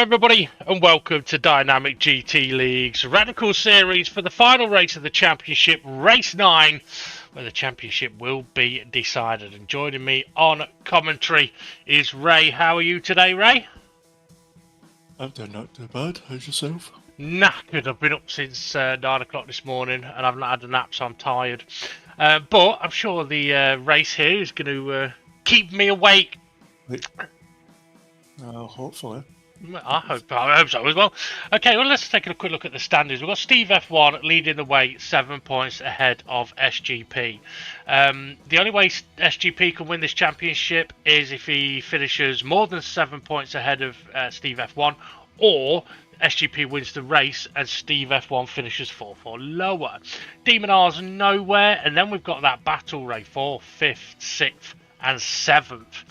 everybody, and welcome to Dynamic GT League's Radical Series for the final race of the Championship, Race 9, where the Championship will be decided. And joining me on commentary is Ray. How are you today, Ray? I'm doing not too bad. How's yourself? Knackered. I've been up since 9 o'clock this morning, and I've not had a nap, so I'm tired. But I'm sure the race here is going to keep me awake. Hopefully. I hope so as well. Okay, well, let's take a quick look at the standings. We've got Steve F1 leading the way, 7 points ahead of SGP. The only way SGP can win this championship is if he finishes more than 7 points ahead of Steve F1, or SGP wins the race and Steve F1 finishes 4th or lower. Demon R's nowhere, and then we've got that battle, Ray, 4th, 5th, 6th, and 7th.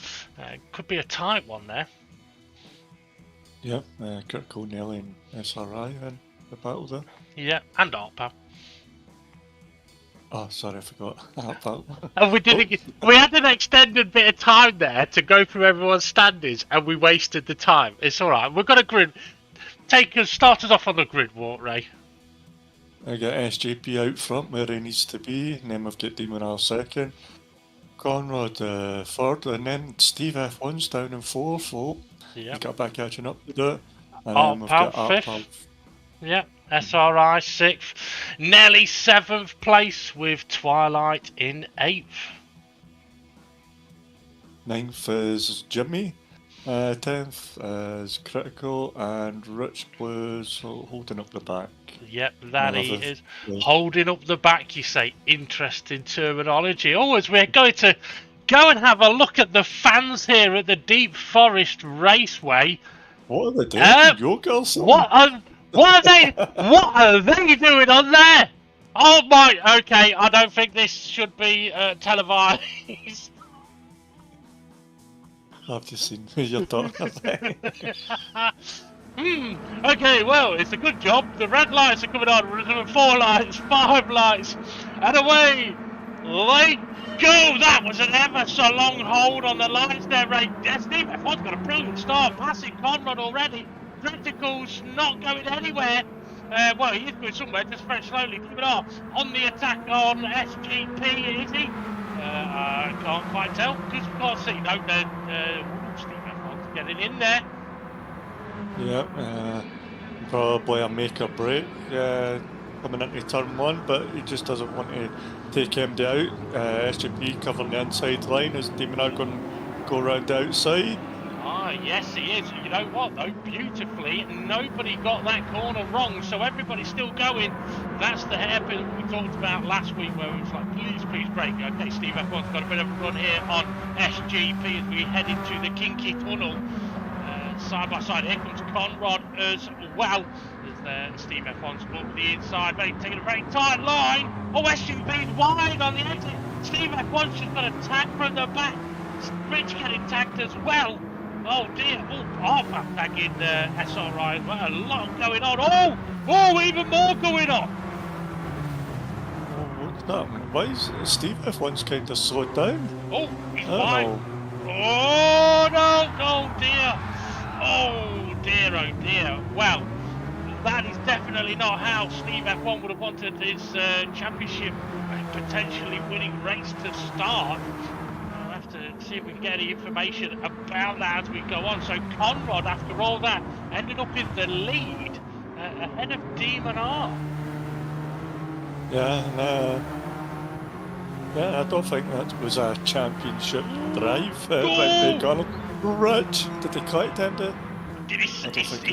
Could be a tight one there. Yeah, Critical, Nelly and SRI in the battle there. Yeah, and ARPA. Oh, sorry, I forgot. ARPA. And we had an extended bit of time there to go through everyone's standings, and we wasted the time. It's all right. We've got a grid. Start us off on the grid walk, Ray. I got SJP out front where he needs to be, and then we've got Demon R second, Conrad third, and then Steve F1's down in 4th. Oh, yeah, he's got back catching up to do it. And then we've got ARPA. Yeah, SRI 6th, Nelly 7th place with Twilight in 8th. 9th is Jimmy. 10th is Critical, and Rich Blues holding up the back. Yep, that he is. Holding up the back, you say. Interesting terminology. Oh, as we're going to go and have a look at the fans here at the Deep Forest Raceway. What are they doing? Yoga or something? What are they doing on there? Oh my, okay, I don't think this should be televised. I've just seen your talking about. Okay, well, it's a good job. The red lights are coming on. We're doing 4 lights, 5 lights, and away they go. That was an ever so long hold on the lights there, Ray. Steve F1's got a brilliant start, passing Conrad already. Critical's not going anywhere. Well, he is going somewhere, just very slowly. Keep it off. On the attack on SGP, is he? I can't quite tell, because we can't see. No, Steve F1's getting in there. Yeah, probably a make or break coming into turn 1, but he just doesn't want to take MD out. SGP covering the inside line as Demon are going to go around the outside. Ah, yes, he is. You know what, though? Beautifully, nobody got that corner wrong, so everybody's still going. That's the hairpin we talked about last week, where it was like, please brake. Okay, Steve F1's got a bit of a run here on SGP as we head into the Kinky Tunnel. Side by side, here comes Conrad as well. There's Steve F1's up the inside, taking a very tight line. Oh, SGP's wide on the exit. Steve F1's just got a tag from the back. Rich getting tagged as well. Oh dear, ARPA tagging SRI as well. A lot going on. Oh, even more going on. Oh, what's that? Why is Steve F1's kind of slowed down? Oh, he's wide. Oh no, dear. Oh dear. Well, that is definitely not how Steve F1 would have wanted his championship potentially winning race to start. We'll have to see if we can get any information about that as we go on. So Conrad, after all that, ended up in the lead ahead of Demon R. Yeah, I don't think that was a championship drive when they got him. Rich, did they collect him? He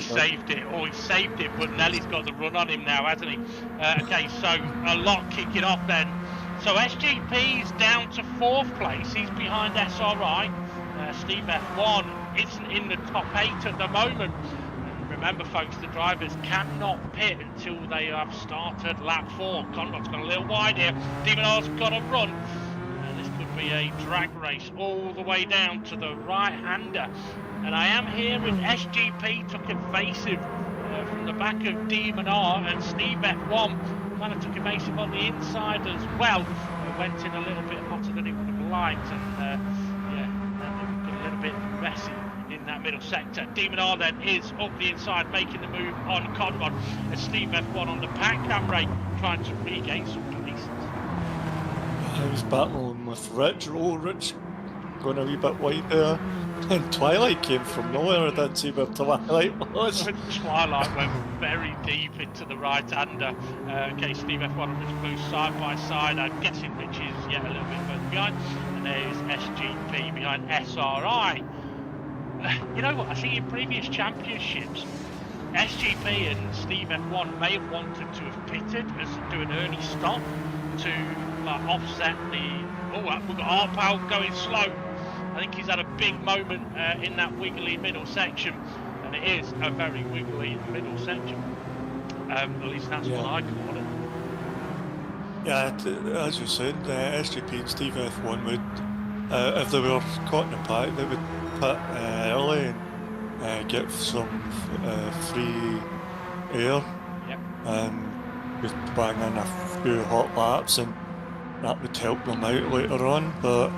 saved it. Oh, he saved it, but Nelly's got the run on him now, hasn't he? Okay, so a lot kicking off then. So SGP's down to 4th place. He's behind SRI. Steve F1 isn't in the top 8 at the moment. And remember, folks, the drivers cannot pit until they have started lap 4. Conrad's got a little wide here. Demon R's got a run. This could be a drag race all the way down to the right-hander. And I am hearing SGP took evasive from the back of Demon R, and Steve F1 kind of took evasive on the inside as well. It went in a little bit hotter than he would have liked, and got a little bit messy in in that middle sector. Demon R then is up the inside, making the move on Conrod, as Steve F1 on the pack cam rate, trying to regain some place. I was battling with Rich. Oh, Rich going a wee bit wide there. And Twilight came from nowhere. I didn't see where Twilight was. Twilight went very deep into the right-hander. Okay, Steve F1 and Rich Blue side by side. I'm guessing Rich is yet a little bit further behind. And there's SGP behind SRI. You know what? I think in previous championships, SGP and Steve F1 may have wanted to have pitted as to do an early stop to offset the. Oh, we've got Arpal going slow. I think he's had a big moment in that wiggly middle section, and it is a very wiggly middle section. At least that's what I call it. Yeah, as you said, SGP and Steve F1 would, if they were caught in a pack, they would pit early and get some free air, and just bang in a few hot laps, and that would help them out later on. But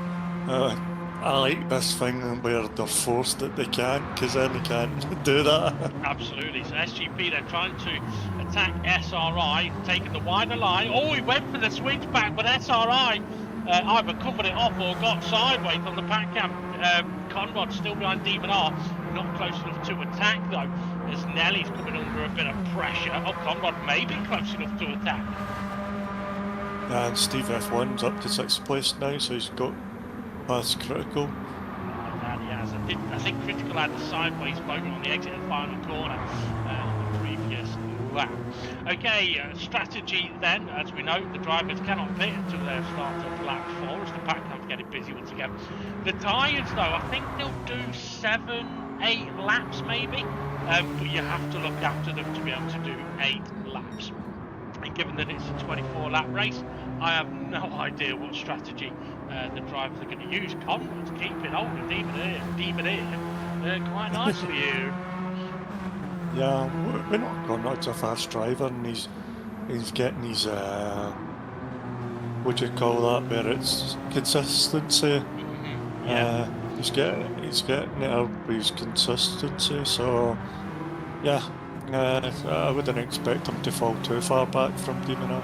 I like this thing where they're forced that they can't, because then they can't do that. Absolutely. So SGP they're trying to attack SRI, taking the wider line. Oh, he went for the switchback, but SRI either covered it off or got sideways on the pack cam. Conrad still behind Demon R, not close enough to attack though, as Nelly's coming under a bit of pressure. Oh, Conrad may be close enough to attack. And Steve F1's up to 6th place now, so he's got past Critical. I think Critical had a sideways moment on the exit of the final corner on the previous lap. Okay, strategy then, as we know, the drivers cannot pit until their start of lap 4, as the pack cam's getting busy once again. The tyres though, I think they'll do 7-8 laps maybe, but you have to look after them to be able to do 8 laps. And given that it's a 24-lap race, I have no idea what strategy the drivers are going to use. Conrad's keeping hold of Demon here. Quite nice for you. Yeah, we know Conrad's a fast driver, and he's getting his what do you call that? Where it's consistency. Yeah. He's getting it up with his consistency. So yeah. I wouldn't expect him to fall too far back from Demon R.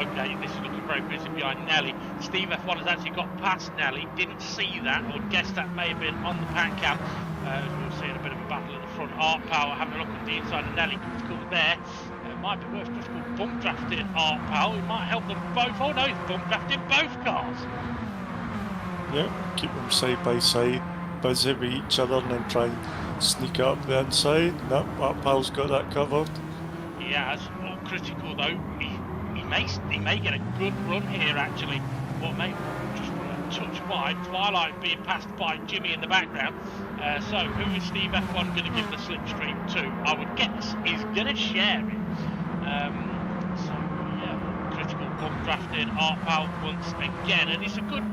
Okay, this is looking very busy behind Nelly. Steve F1 has actually got past Nelly. Didn't see that, or guess that may have been on the pack cam. We'll see a bit of a battle at the front. Art Power having a look at the inside of Nelly. Critical there. It might be worth Critical bump drafting Art Power. It might help them both. Oh no, he's bump drafting both cars. Yeah, keep them side by side, busy with each other, and then try and sneak up the inside. Nope, Art Power's got that covered. He has. Well, Critical though, he may get a good run here actually, or maybe just run a touch wide. Twilight being passed by Jimmy in the background. So who is Steve F1 going to give the slipstream to? I would guess he's going to share it. So yeah, Critical bump drafting Art Power once again, and it's a good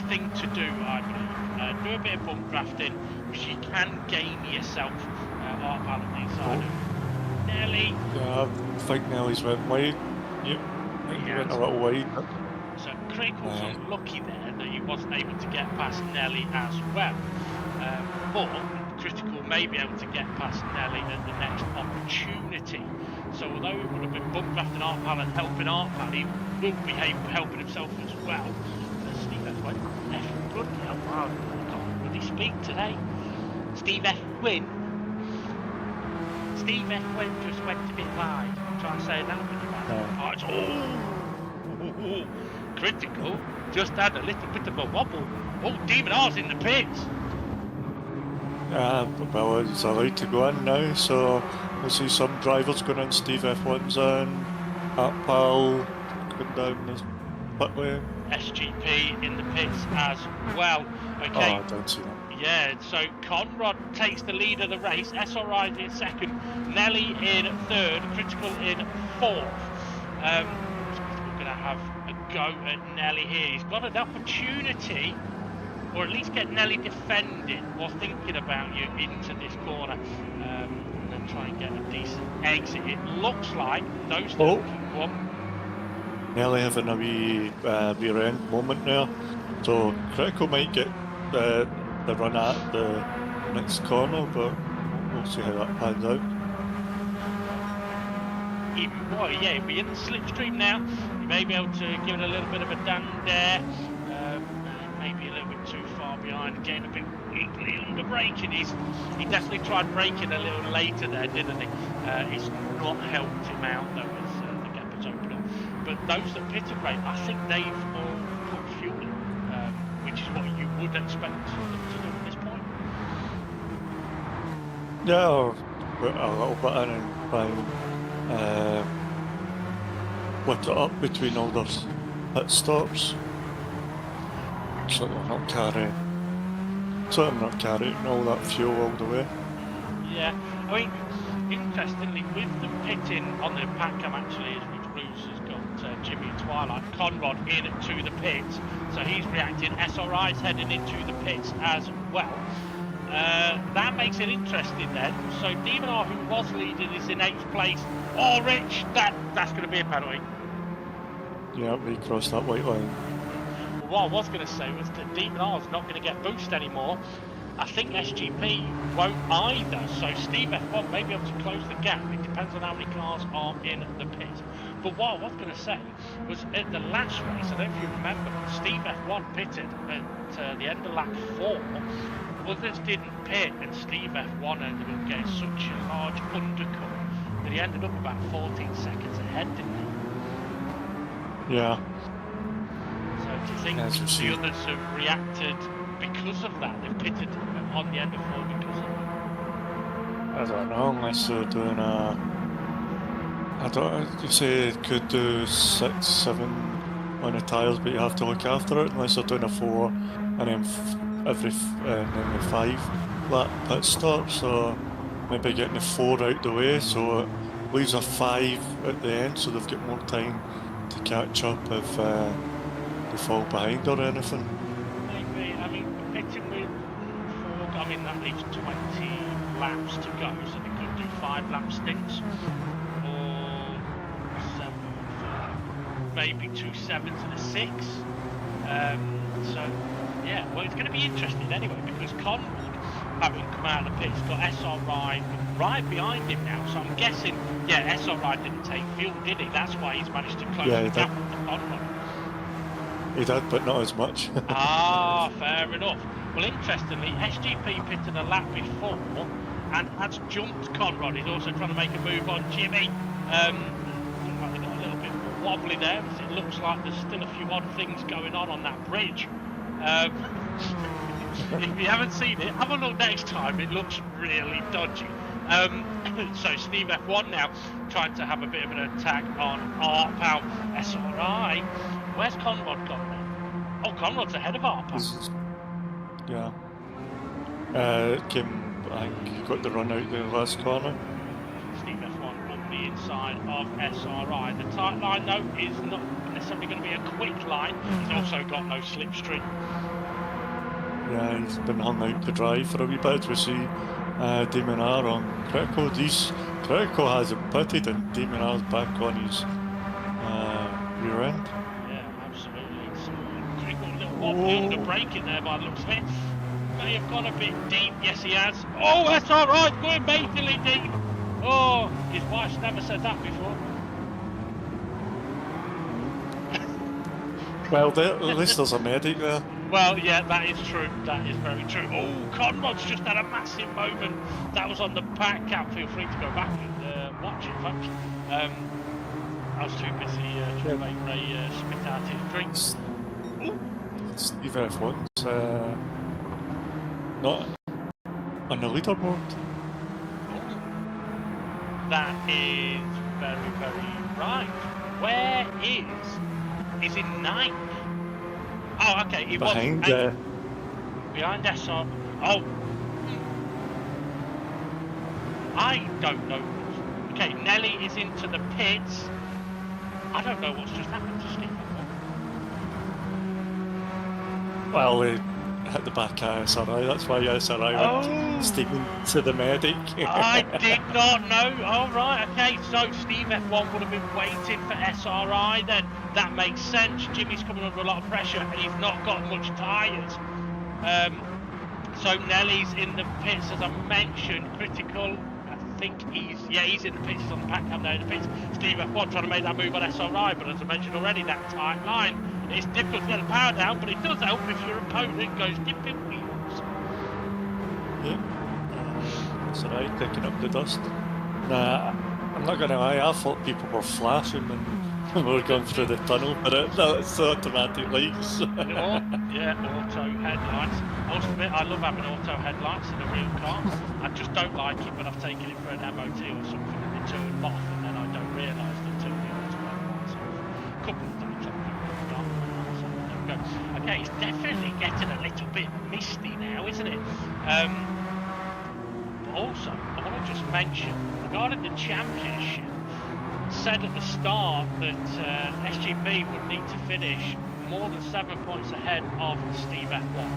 thing to do, I believe. Do a bit of bump drafting, which you can gain yourself. Art Power on the inside of Nelly. Yeah, I think Nelly's went wide. Yep, he went a little wide. So Critical's unlucky there that he wasn't able to get past Nelly as well. But Critical may be able to get past Nelly at the next opportunity. So although he would have been bump drafting Art Pal and helping Art Pal, he will be helping himself as well. Steve F. Win. Bloody hell, wow, I can't really speak today. Steve F. Win. Steve F. Win just went a bit wide. Try and say that with your mouth. Critical just had a little bit of a wobble. Oh, Demon R's in the pits. Well, it's allowed to go in now, so we'll see some drivers going in. Steve F1's in, Art Pal going down the pit lane. SGP in the pits as well. Okay. Oh, I don't see that. Yeah, so Conrad takes the lead of the race. SRI in second, Nelly in third, Critical in fourth. We're going to have a go at Nelly here. He's got an opportunity, or at least get Nelly defending or thinking about you into this corner, and then try and get a decent exit. It looks like those two can go up. Nelly having a wee rear end moment there, so Critical might get the run at the next corner, but we'll see how that pans out. Well, yeah, he'll be in the slipstream now. He may be able to give it a little bit of a dang there. Maybe a little bit too far behind, getting a bit weakly under braking. He definitely tried braking a little later there, didn't he? It's not helped him out though as the gap has opened up. But those that pitted late, I think they've all put fuel in, which is what you would expect them to do at this point. Yeah, or put a little bit in and try and split it up between all those pit stops. So they're not carrying all that fuel all the way. Yeah, I mean, interestingly, with them pitting on the pack cam actually, as Rich Blues has got Jimmy and Twilight, Conrod in to the pits, so he's reacting. SRI's heading into the pits as well. That makes it interesting then. So Demon R, who was leading, is in 8th place. Oh, Rich, that's going to be a penalty. Yeah, we crossed that white line. What I was going to say was that Demon R is not going to get boost anymore. I think SGP won't either, so Steve F1 may be able to close the gap. It depends on how many cars are in the pit. But what I was going to say was at the last race, I don't know if you remember, Steve F1 pitted at the end of lap 4. Others didn't pit, and Steve F1 ended up getting such a large undercut that he ended up about 14 seconds ahead, didn't he? Yeah. So do you think the others have reacted because of that? They've pitted on the end of 4 because of that? I don't know, unless they're doing you say it could do 6, 7 on the tyres, but you have to look after it, unless they're doing a 4 and then every 5 lap pit stop, so maybe getting the 4 out the way, so it leaves a 5 at the end, so they've got more time to catch up if they fall behind or anything. Maybe, I mean, pitting with 4, I mean, that leaves 20 laps to go, so they could do 5 lap stints, or 7, maybe 2 7s and a 6. So, yeah, well, it's going to be interesting anyway, because Conrad, having come out of the pits, got SRI right behind him now, so I'm guessing, yeah, SRI didn't take fuel, did he? That's why he's managed to close the gap with Conrad. He did, but not as much. Ah, fair enough. Well, interestingly, SGP pitted a lap before and has jumped Conrad. He's also trying to make a move on Jimmy. Looks like they got a little bit wobbly there, because it looks like there's still a few odd things going on that bridge. If you haven't seen it, have a look next time. It looks really dodgy. So Steve F1 now trying to have a bit of an attack on Arpal. SRI. Where's Conrad gone then? Oh, Conrad's ahead of Arpal. Yeah. I think got the run out the last corner. Steve F1 on the inside of SRI. The tight line though is not necessarily going to be a quick line. He's also got no slipstream. Yeah, he's been hung out to dry for a wee bit. We see Damon R on Critical. Critical hasn't pitted, and Damon R's back on his rear end. Yeah, absolutely. So, Critical a little wobbly under braking there by the looks of it. May have gone a bit deep. Yes, he has. Oh, that's all right. Going majorly deep. Oh, his wife's never said that before. Well, at least there's a medic there. Well, yeah, that is true. That is very true. Oh, Conrad's just had a massive moment. That was on the pack cam. Feel free to go back and watch it, folks. I was too busy trying to make Ray spit out his drinks. Steve F1's not on the leaderboard. That is very, very right. Where is? He's in 9th. Oh, okay. He behind behind SR. Oh, I don't know. Okay, Nelly is into the pits. I don't know what's just happened to Steve. Well, he hit the back at SRI. That's why SRI went Stephen to the medic. I did not know. All right, okay. So Steve F1 would have been waiting for SRI then. That makes sense. Jimmy's coming under a lot of pressure and he's not got much tyres. So Nelly's in the pits, as I mentioned, critical. I think he's in the pits, he's on the pack cam there in the pits. Steve F1 trying to make that move on SRI, but as I mentioned already, that tight line, it's difficult to get the power down, but it does help if your opponent goes dipping wheels. Yeah. That's alright, picking up the dust. Nah, I'm not gonna lie, I thought people were flashing when we were going through the tunnel, but it's automatic lights. Yeah, auto headlights. I must admit, I love having auto headlights in a real car. I just don't like it when I've taken it for an MOT or something and they turn them off and then I don't realise they turn the auto headlights off. A couple of times I've done that, so there we go. Okay, it's definitely getting a little bit misty now, isn't it? But also, I want to just mention, regarding the championship, said at the start that SGP would need to finish more than 7 points ahead of Steve F1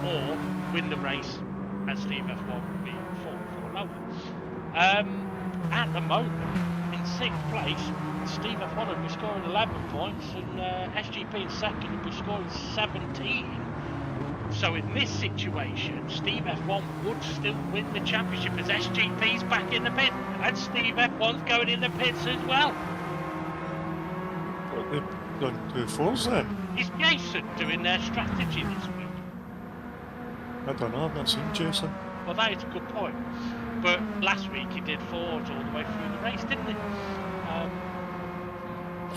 or win the race, as Steve F1 would be 4 lower. At the moment, in 6th place, Steve F1 would be scoring 11 points and SGP in 2nd would be scoring 17. So in this situation, Steve F1 would still win the championship as SGP's back in the pit and Steve F1's going in the pits as well. What, they've gone 2-4s then? Is Jason doing their strategy this week? I don't know, I've not seen Jason. Well, that is a good point. But last week he did 4s all the way through the race, didn't he?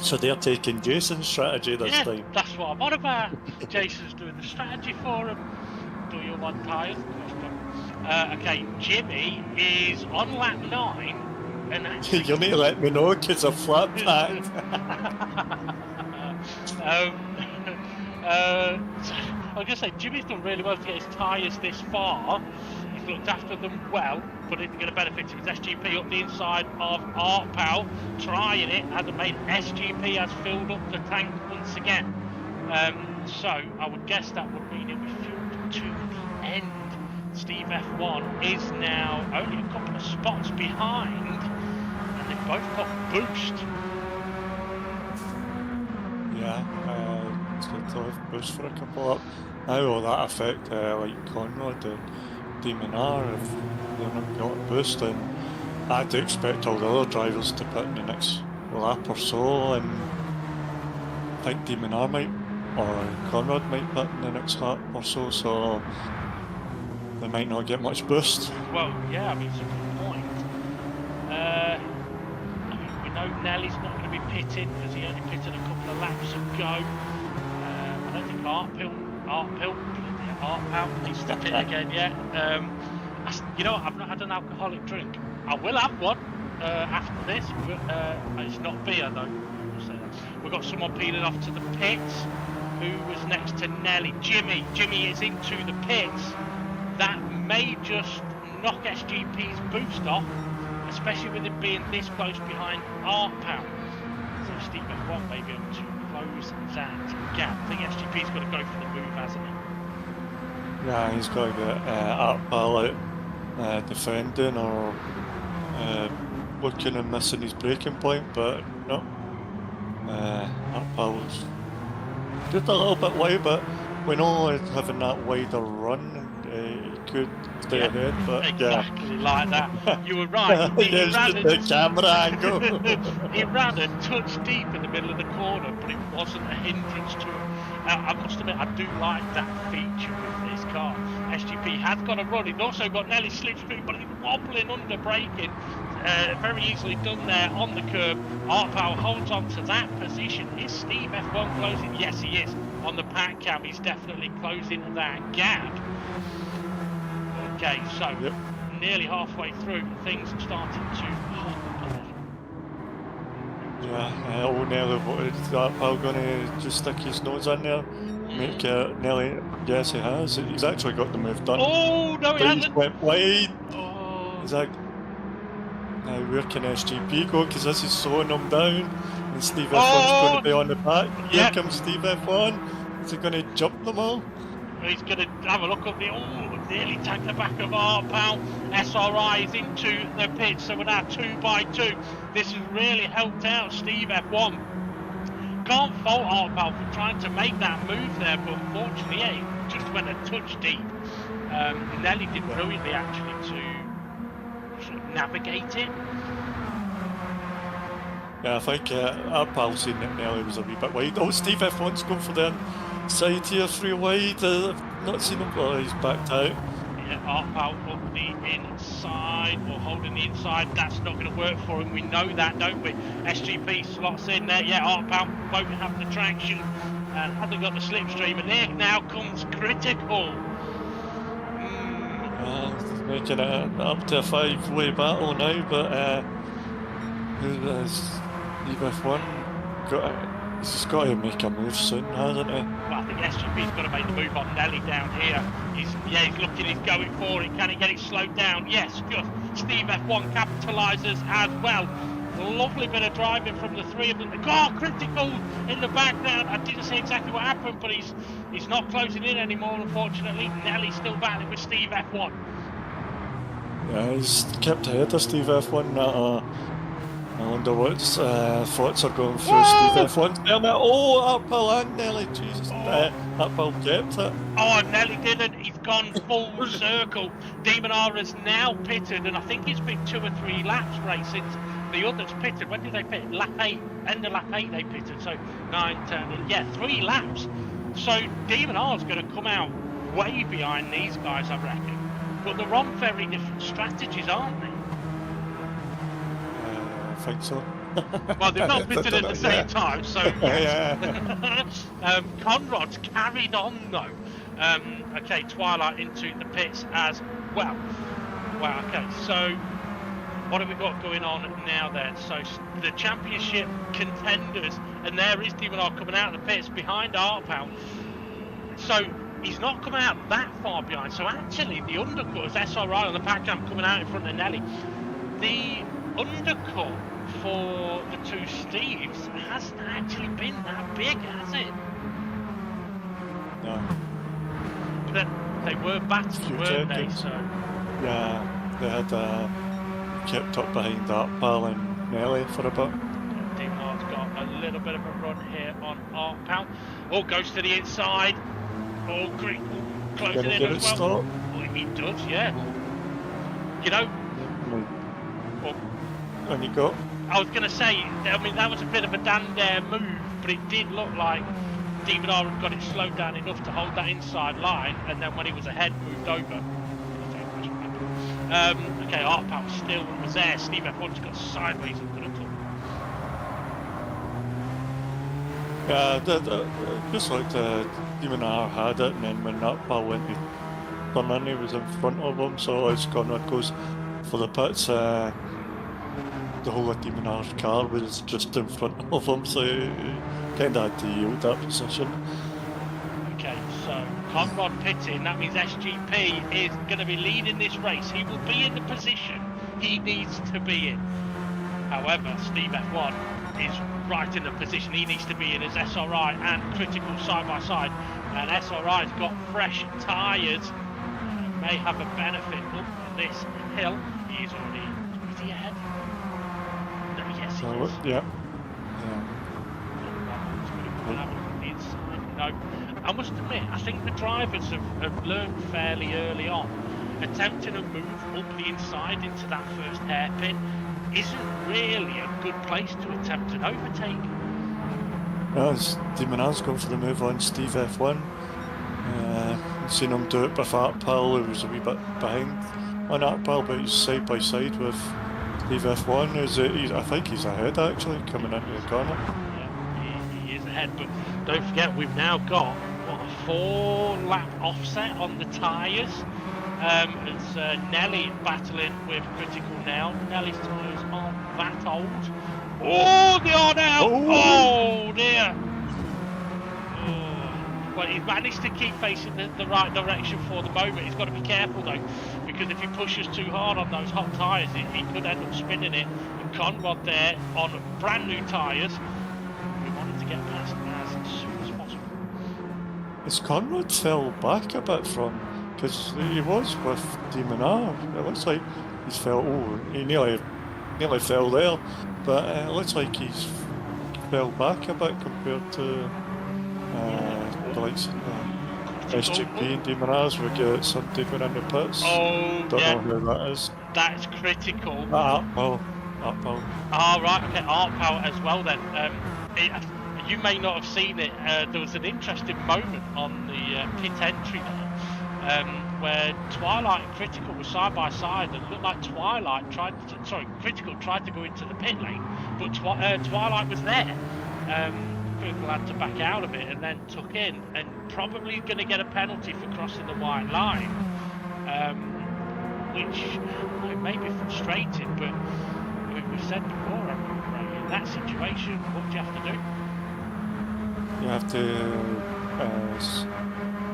So they're taking Jason's strategy this time? That's what I'm on about. Jason's doing the strategy for him. Do you want tyres? Okay, Jimmy is on lap 9. And actually... You need to let me know, because I've flat packed. I was going to say, Jimmy's done really well to get his tyres this far. He's looked after them well, but it's going to benefit him. His SGP up the inside of Art Pal, trying it, hasn't made. SGP has filled up the tank once again. So I would guess that would mean it was filled to the end. Steve F1 is now only a couple of spots behind, and they've both got boost. Yeah, to have boost for a couple up. How will that affect like Conrad and Demon R if they're not got a boost? And I'd expect all the other drivers to put in the next lap or so, and I think Demon R might, or Conrad might put in the next lap or so, so they might not get much boost. Well, yeah, I mean, it's a good point. I mean, we know Nelly's not going to be pitted because he only pitted a couple of laps ago. I don't think Art needs to pit again yet. You know what, I've not had an alcoholic drink. I will have one after this, but it's not beer though. We've got someone peeling off to the pits. Who was next to Nelly? Jimmy. Jimmy is into the pits. That may just knock SGP's boost off, especially with it being this close behind Art Pal. So Steve F1 may be able to close that gap. I think SGP's got to go for the move, hasn't he? Yeah, he's got to get Art Pal out defending or looking and missing his braking point, but no. Art Pal's just a little bit wide, but we know having that wider run, he could stay ahead, but exactly like that. You were right. He ran the camera angle. He ran a touch deep in the middle of the corner, but it wasn't a hindrance to him. I must admit, I do like that feature with this car. SGP has got a run. He's also got Nelly slipstream, but he's wobbling under braking. Very easily done there on the curb. Art Pal holds on to that position. Is Steve F1 closing? Yes, he is. On the pack cam, he's definitely closing that gap. Okay, so nearly halfway through, things are starting to hot. Yeah, old Nelly, is Art Pal going to just stick his nose in there? Make Nelly, yes he has. He's actually got the move done. Oh, no he hasn't. He's went wide. Oh. He's like, now where can SGP go? Because this is slowing him down. And Steve F1's going to be on the back. Here comes Steve F1. Is he going to jump them all? He's going to have a look at the... nearly tagged the back of Art Pal. SRI is into the pit, so we're now 2 by 2. This has really helped out Steve F1. Can't fault Art Pal for trying to make that move there, but unfortunately, he just went a touch deep. Nelly did brilliantly actually to sort of navigate it. Yeah, I think our pal seen that Nelly was a wee bit wide. Oh, Steve F1's going for the inside here, 3 wide. I've not seen him, but he's backed out. Yeah, Arpal up the inside, or holding the inside. That's not going to work for him. We know that, don't we? SGP slots in there. Yeah, Arpal won't have the traction and hasn't got the slipstream. And there now comes Critical. Making it up to a 5-way battle now, but Steve F1 he's got to make a move soon, hasn't he? Well, I think SGP's got to make the move on Nelly down here. He's looking, he's going for it. Can he get it slowed down? Yes, good. Steve F1 capitalises as well. Lovely bit of driving from the three of them. Oh, Critical in the background. I didn't see exactly what happened, but he's not closing in anymore, unfortunately. Nelly's still battling with Steve F1. Yeah, he's kept ahead of Steve F1. I wonder what thoughts are going through Steve F1's helmet. Oh, Arpal and Nelly, Jesus. Arpal kept it. Oh, Nelly didn't. He's gone full circle. Demon R has now pitted, and I think it's been 2 or 3 laps racing. The others pitted. When did they pit? Lap 8. End of lap 8 they pitted. So 9, 10, yeah, 3 laps. So Demon R's going to come out way behind these guys, I reckon. But they're on very different strategies, aren't they? I think so. Well, they've not pitted at the same time, so yes. Conrod's carried on though. Okay, Twilight into the pits as well. Wow, okay, so what have we got going on now then? So the championship contenders, and there is Demon R coming out of the pits behind Arpal. So he's not coming out that far behind. So actually the undercutters, SRI on the pack jam coming out in front of Nelly. The undercut for the 2 Steves hasn't actually been that big, has it? No. But they were battling, weren't they? So yeah, they had kept up behind Arpal and Nelly for a bit. Demon R's got a little bit of a run here on Arpal. Oh, goes to the inside. Oh, great. Closing in as well. Stop? Oh, he does, yeah. You know. And you go. I was going to say, I mean, that was a bit of a Dan Dare move, but it did look like Demon R had got it slowed down enough to hold that inside line, and then when he was ahead, moved over. Okay, Arpal still was there. Steve F1's got sideways and could have come. Yeah, just like Demon R had it, and then when Arpal went to turn in, he was in front of him, so as Conrad goes for the pits, the whole of Demon R's car was just in front of him, so he kind of had to yield that position. Okay, so Conrad pitting, that means SGP is going to be leading this race. He will be in the position he needs to be in. However, Steve F1 is right in the position he needs to be in as SRI and Critical side by side. And SRI's got fresh tyres. May have a benefit up this hill. He's already, is he ahead? No, yes, he is. Yeah. No, I must admit, I think the drivers have learned fairly early on. Attempting a move up the inside into that first hairpin isn't really a good place to attempt an overtake. No, Demon R's going for the move on Steve F1. Seen him do it with Arpal, who was a wee bit behind on Arpal, but he's side by side with Steve F1. I think he's ahead actually, coming into the corner. Yeah, he is ahead, but don't forget we've now got a 4-lap offset on the tyres. It's Nelly battling with Critical now. Nelly's tyres aren't that old. Oh, they are now! Oh dear! Well, he's managed to keep facing the right direction for the moment. He's got to be careful though, because if he pushes too hard on those hot tyres, he could end up spinning it. And Conrad there on brand new tyres. We wanted to get past as soon as possible. Has Conrad fell back a bit from, because he was with Demon R. It looks like he's fell. Oh, he nearly fell there, but it looks like he's fell back a bit compared to the likes of Critical. SGP and Demonars, we get something in the pits. Oh, Don't yeah. know who that is. That's Critical. Well. Oh, right, okay, Art Power as well then. You may not have seen it, there was an interesting moment on the pit entry there, where Twilight and Critical were side by side, and it looked like Critical tried to go into the pit lane, but Twilight was there. Critical had to back out of it and then took in, and probably going to get a penalty for crossing the white line, which may be frustrating, but we've said before, Ray, in that situation, what do you have to do? You have to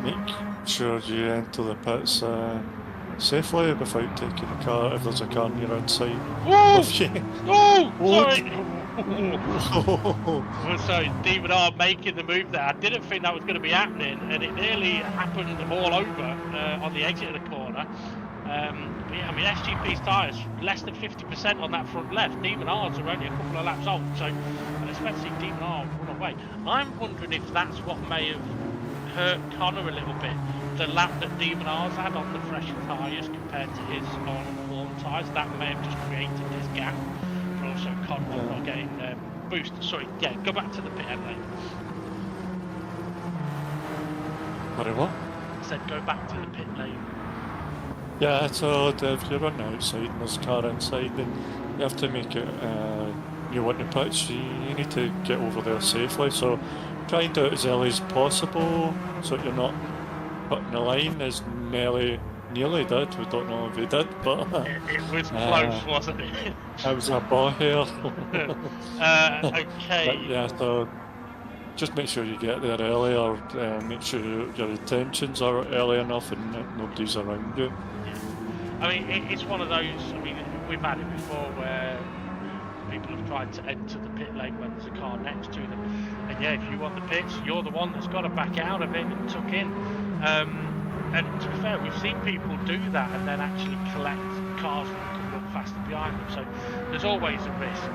make sure you enter the pits safely without taking the car, if there's a car near inside. Whoa! With you. Oh! Sorry! Sorry, Demon R making the move there. I didn't think that was going to be happening, and it nearly happened all over on the exit of the corner. But yeah, I mean, SGP's tyres, less than 50% on that front left. Demon R's are only a couple of laps old, so I expect to see Demon R run away. I'm wondering if that's what may have hurt Connor a little bit. The lap that Demon R's had on the fresher tyres compared to his on warm tyres, that may have just created this gap. But also Connor not getting boosted. Sorry, yeah, go back to the pit lane. Sorry, what? I said go back to the pit lane. Yeah, so if you're running outside and there's a car inside, then you have to make it, you want to pitch, you need to get over there safely, so try and do it as early as possible, so you're not putting the line as nearly did, we don't know if he did, but... it was close, wasn't it? That was a ball here. Okay. But yeah, so just make sure you get there early, or make sure your intentions are early enough and that nobody's around you. I mean, it's one of those, I mean, we've had it before where people have tried to enter the pit lane when there's a car next to them. And yeah, if you want the pits, you're the one that's got to back out of it and tuck in. And to be fair, we've seen people do that and then actually collect cars that come up faster behind them. So there's always a risk.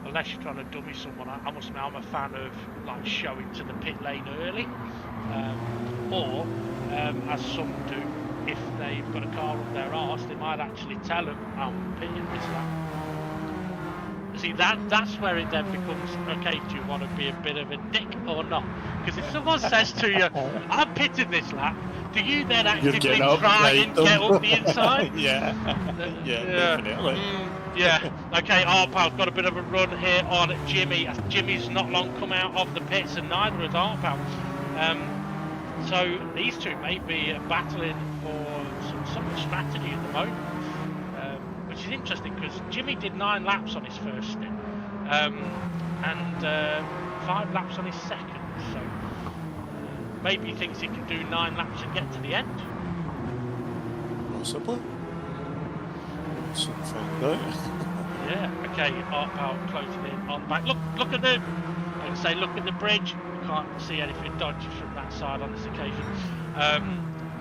Unless you're trying to dummy someone, I must admit I'm a fan of like showing to the pit lane early, or as some do, if they've got a car up their arse, they might actually tell them, I'm pitting this lap. See, that's where it then becomes, okay, do you want to be a bit of a dick or not? Because if someone says to you, I'm pitting this lap, do you then actively try and get up the inside? Yeah, definitely. Yeah, okay, Arpal's got a bit of a run here on Jimmy. Jimmy's not long come out of the pits, and neither has Arpal. So these two may be battling for some sort of strategy at the moment, which is interesting because Jimmy did 9 laps on his first stint, and 5 laps on his second. So maybe he thinks he can do 9 laps and get to the end. Possibly. Soon find out. Yeah, okay, Arpal closing in on the back. Look at the, I would say, look at the bridge. You can't see anything dodgy from that side on this occasion.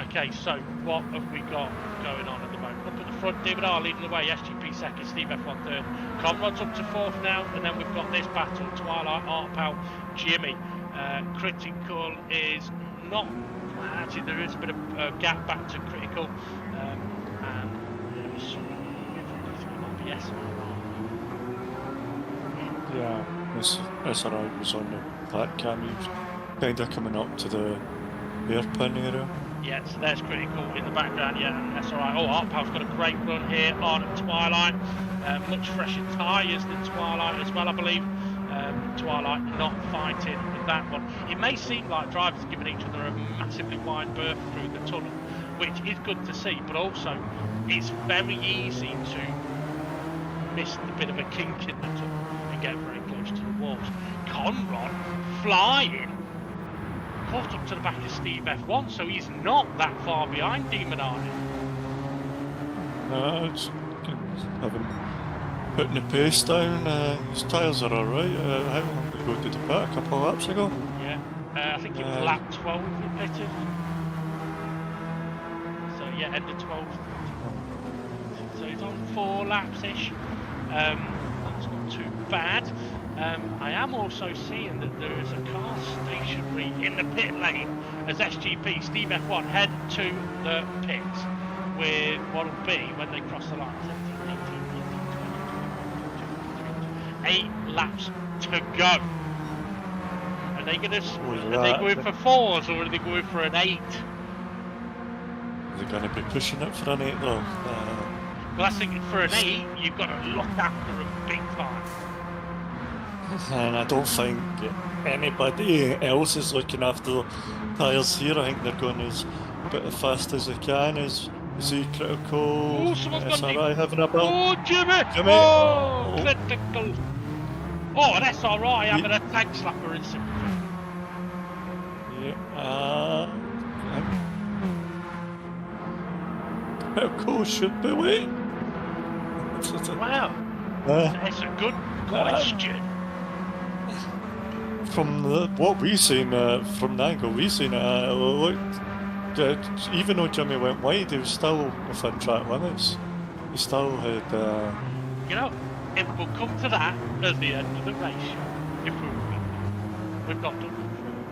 Okay, so what have we got going on at the moment? Up at the front, David R leading the way, SGP second, Steve F1 third. Conrod's up to 4th now, and then we've got this battle, Twilight, Arpal, Jimmy. Critical is not, actually there is a bit of a gap back to Critical, and there is some, yes. Yeah, SRI was on the flat cam, he was kind of coming up to the hairpin area. Yeah, so there's Critical in the background, yeah, and that's alright. Oh, Arpal's got a great run here on Twilight. Much fresher tyres than Twilight as well, I believe. Twilight not fighting with that one. It may seem like drivers are giving each other a massively wide berth through the tunnel, which is good to see, but also it's very easy to miss the bit of a kink in the tunnel and get very close to the walls. Conrod flying, caught up to the back of Steve F1, so he's not that far behind Demon Arnie. No, it's having putting the pace down. His tyres are alright. How long did he go to the pit? A couple of laps ago? Yeah, I think it was lap 12 he pitted. So yeah, end of 12. So he's on 4 laps-ish. that's not too bad. I am also seeing that there is a car stationary in the pit lane as SGP Steve F1 head to the pits with what will be when they cross the line. 8 laps to go. Are they going for 4s or are they going for an 8? They're going to be pushing it for an 8 though. Well, I think for an 8, you've got to look after them big time. And I don't think anybody else is looking after the tyres here. I think they're going as bit as fast as they can. Is he critical? Oh, someone's got SRI having a belt? Oh, Jimmy! Oh, critical! Oh, an SRI having a tag slapper in some. Yeah, critical should be waiting. Wow, that's a good question. From what we've seen, from the angle we've seen, even though Jimmy went wide, he was still within track limits. He still had. You know, it will come to that at the end of the race. If we've not done it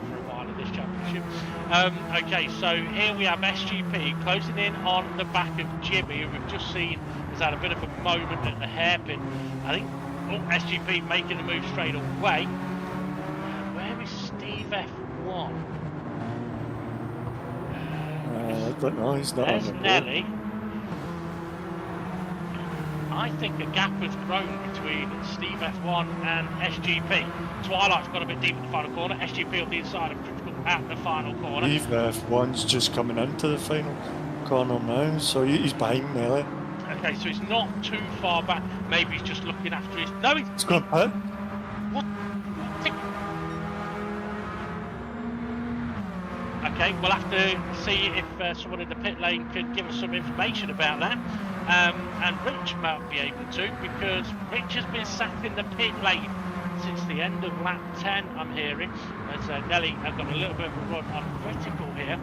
for a while in this championship. Okay, so here we have SGP closing in on the back of Jimmy, who we've just seen has had a bit of a moment at the hairpin. I think SGP making the move straight away. Where is Steve F1? I don't know, he's not There's on the Nelly. I think a gap has grown between Steve F1 and SGP. Twilight's got a bit deep in the final corner. SGP on the inside of Critical at the final corner. Steve F1's just coming into the final corner now, so he's behind Nelly. Okay, so he's not too far back. Maybe he's just looking after his. No, He's going to pit. What? Okay, we'll have to see if someone in the pit lane could give us some information about that. And Rich might be able to, because Rich has been sat in the pit lane since the end of lap 10, I'm hearing. As Nelly has got a little bit of a run on Critical here.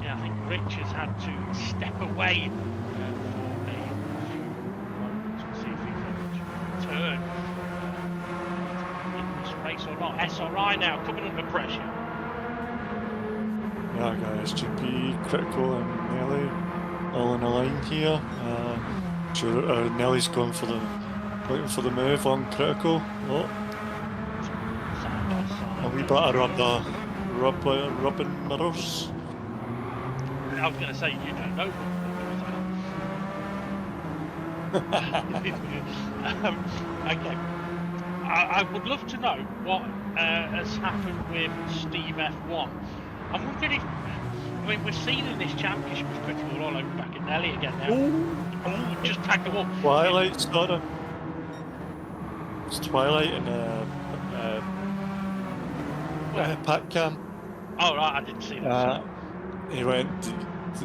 Yeah, I think Rich has had to step away for a few moments. We'll see if he can return in this race or not. SRI now coming under pressure. Yeah, I got SGP, Critical and Nelly all in a line here. Nelly's going for looking for the move on Critical. Oh. A wee bit of rubbing mirrors. I was going to say, you don't know okay. I would love to know what has happened with Steve F1. I'm wondering if, I mean, we've seen in this championship with Critical all over back at Nelly again now. Ooh, just tagged the wall. Twilight, sort of. It's Twilight and Pat Cam. Oh, right, I didn't see that. He went,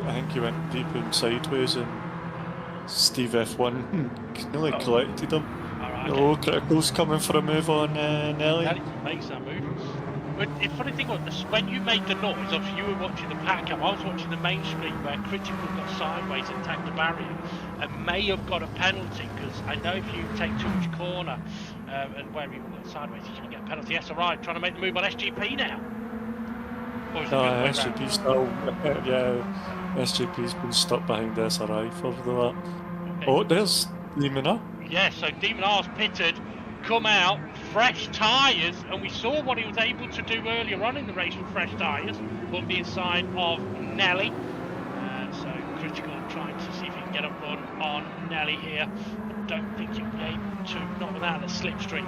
I think he went deep and sideways, and Steve F1 nearly collected him. Right, okay. Critical's coming for a move on Nelly. Nelly makes that move. But the funny thing was, when you made the noise, obviously you were watching the pack cam, I was watching the main stream where Critical got sideways and tagged the barrier and may have got a penalty, because I know if you take too much corner and where he got sideways, you can get a penalty. SRI trying to make the move on SGP now. Or is it SGP's still, SGP's been stuck behind SRI for the lap. Okay. Oh, there's Demon. Yeah, so Demon R's pitted, come out, fresh tyres, and we saw what he was able to do earlier on in the race with fresh tyres on the inside of Nelly. So Critical trying to see if he can get a run on Nelly here. I don't think he'll be able to, not without a slipstream.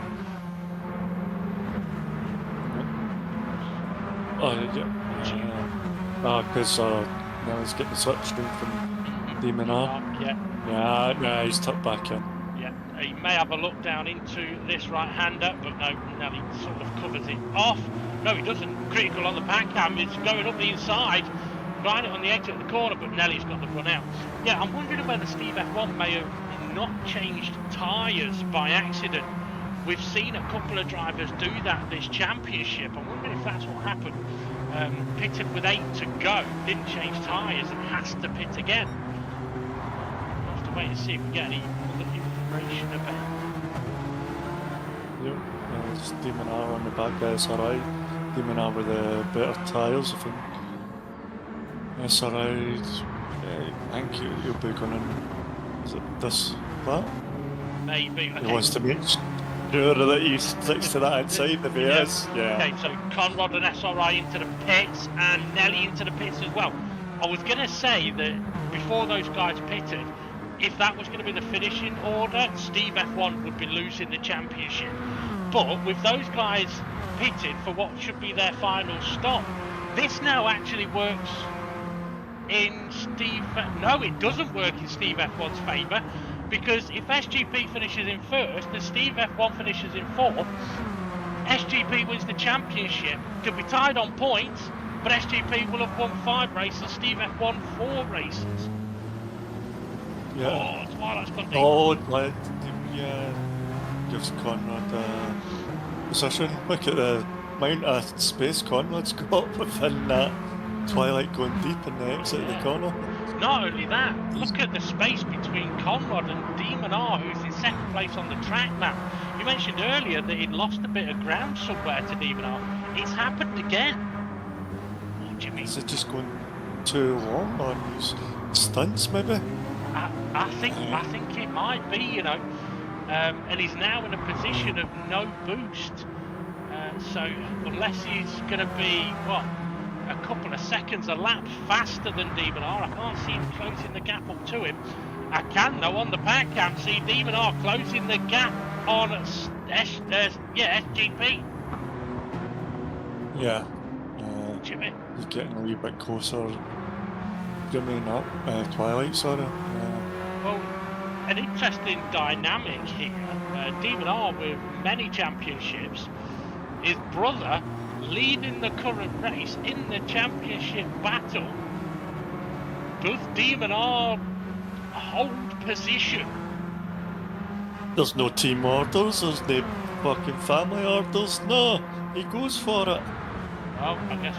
Because Nelly's getting the slipstream from Demon R. Yeah, he's tucked back in. He may have a look down into this right-hander, but no, Nelly sort of covers it off. No, he doesn't. Critical on the back cam, it's going up the inside, right on the exit of the corner, but Nelly's got the run out. Yeah, I'm wondering whether Steve F1 may have not changed tyres by accident. We've seen a couple of drivers do that this championship. I'm wondering if that's what happened. Pitted with 8 to go, didn't change tyres and has to pit again. We'll have to wait and see if we get any other information about It's Demon R on the back of SRI. Demon R with the better tyres, I think. SRI, I think he'll be going in this lap. Maybe. Okay. He wants to make sure that he sticks to that inside if he is. Yeah. Okay, so Conrad and SRI into the pits and Nelly into the pits as well. I was going to say that before those guys pitted, if that was going to be the finishing order, Steve F1 would be losing the championship. But with those guys pitted for what should be their final stop, this now actually works in Steve... No, it doesn't work in Steve F1's favour, because if SGP finishes in first and Steve F1 finishes in fourth, SGP wins the championship. Could be tied on points, but SGP will have won 5 races, Steve F1 4 races. Yeah. Oh, Twilight's gone deep. Oh, yeah. Gives Conrad position. Look at the amount of space Conrad's got within that Twilight going deep in the exit of the corner. Not only that, look at the space between Conrad and Demon R, who's in second place on the track now. You mentioned earlier that he'd lost a bit of ground somewhere to Demon R. It's happened again. Oh, Jimmy. Is it just going too long on his stunts, maybe? I think it might be, you know. And he's now in a position of no boost. So unless he's going to be, what, a couple of seconds a lap faster than Demon R, I can't see him closing the gap up to him. I can, though, on the back cam see Demon R closing the gap on SGP. Yeah. Jimmy. He's getting a wee bit closer. Jimmy, not Twilight, sorry. Well, an interesting dynamic here. Demon R with many championships. His brother leading the current race in the championship battle. Does Demon R hold position? There's no team orders, there's no fucking family orders. No, he goes for it. Well, I guess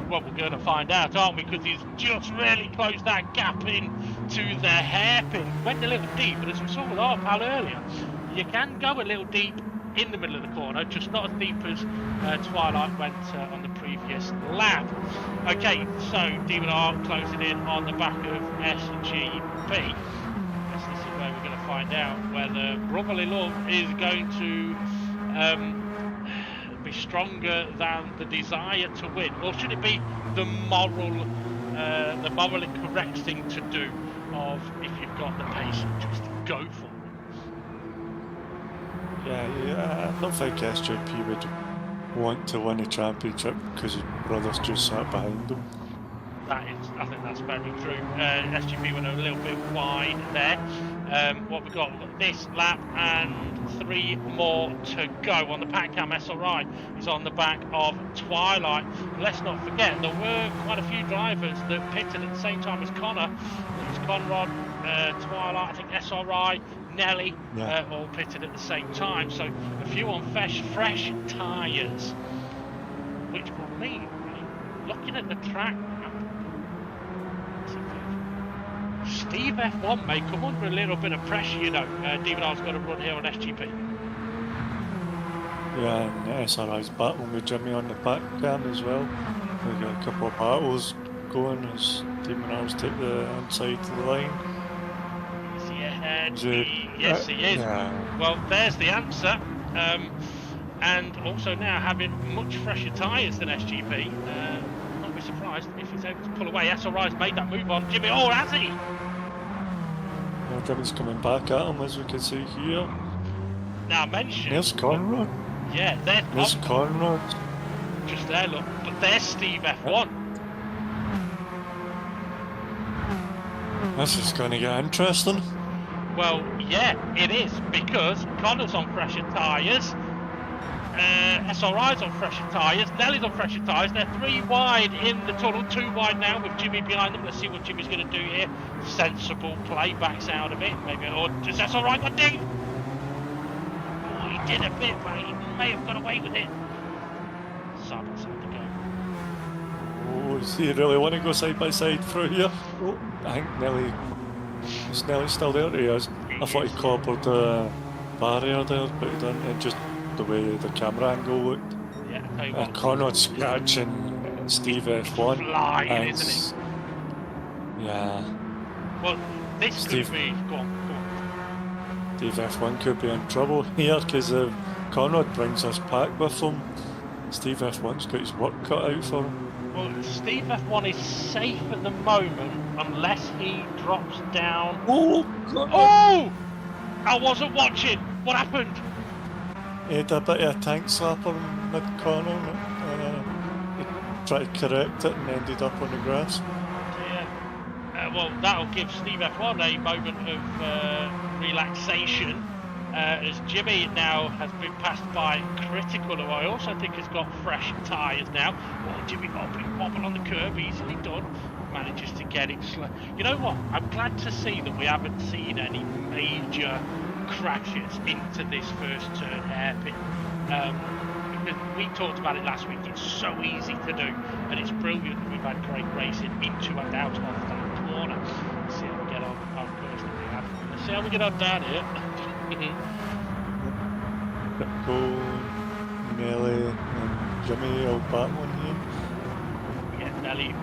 we're gonna find out, aren't we? Because he's just really closed that gap in to the hairpin. Went a little deep, but as we saw with our pal earlier, you can go a little deep in the middle of the corner, just not as deep as Twilight went on the previous lap. Okay, so Demon R closing in on the back of SGP. Guess this is where we're going to find out whether Brotherly Love is going to be stronger than the desire to win, or should it be the morally correct thing to do of, if you've got the pace, just go for it. Yeah, I don't think SJP would want to win a championship because his brother's just sat behind him. I think that's very true. SGP went a little bit wide there. What we've got this lap and 3 more to go. On the pack cam, SRI is on the back of Twilight. Let's not forget, there were quite a few drivers that pitted at the same time as Connor. It was Conrad, Twilight, I think SRI, Nelly, all pitted at the same time. So a few on fresh tyres, which will mean, looking at the track, Steve F1 may come under a little bit of pressure, you know. Demon R's got to run here on SGP. Yeah, and SRI's battling with Jimmy on the back cam as well. We've got a couple of battles going as Demon R's take the inside to the line. Is he ahead? Yes, he is. Yeah. Well, there's the answer. And also now having much fresher tyres than SGP. Not be surprised if he's able to pull away. SRI's made that move on Jimmy. Oh, has he? Well, Jimmy's coming back at him, as we can see here. Now mention. There's Conrad. Yeah, there's Conrad. Just there, look. But there's Steve F1. This is going to get interesting. Well, yeah, it is, because Connor's on fresher tyres. SRI's on fresher tyres, Nelly's on fresher tyres. They're 3 wide in the tunnel, 2 wide now with Jimmy behind them. Let's see what Jimmy's going to do here. Sensible play, backs out of it. Maybe, or does SRI got deep? Oh, he did a bit, but he may have got away with it. Side by side to go. Oh, does he really want to go side by side through here? Oh, I think Nelly. Is Nelly still there? He is. I thought he clobbered the barrier there, but he didn't. It just the way the camera angle looked. Yeah, tell you what. Conrad scratching Steve F1. Flying, isn't it? Yeah. Well, this Steve- could be. Go on. Steve F1 could be in trouble here because if Conrad brings us pack with him, Steve F1's got his work cut out for him. Well, Steve F1 is safe at the moment unless he drops down. Oh, God. Oh! I wasn't watching. What happened? He had a bit of a tank slap on mid-corner. He tried to correct it and ended up on the grass. Yeah. Well, that'll give Steve F1 a moment of relaxation. As Jimmy now has been passed by Critical, who I also think has got fresh tyres now. Oh, Jimmy wobble on the curb, easily done. Manages to get it slow. You know what? I'm glad to see that we haven't seen any major crashes into this first turn hairpin. Because we talked about it last week, it's so easy to do, and it's brilliant that we've had great racing into and out of that corner. Let's see how we get on. Of course, we have. Let's see how we get on down here. Cole, Nelly, and Jimmy all back one here. Yeah, Nelly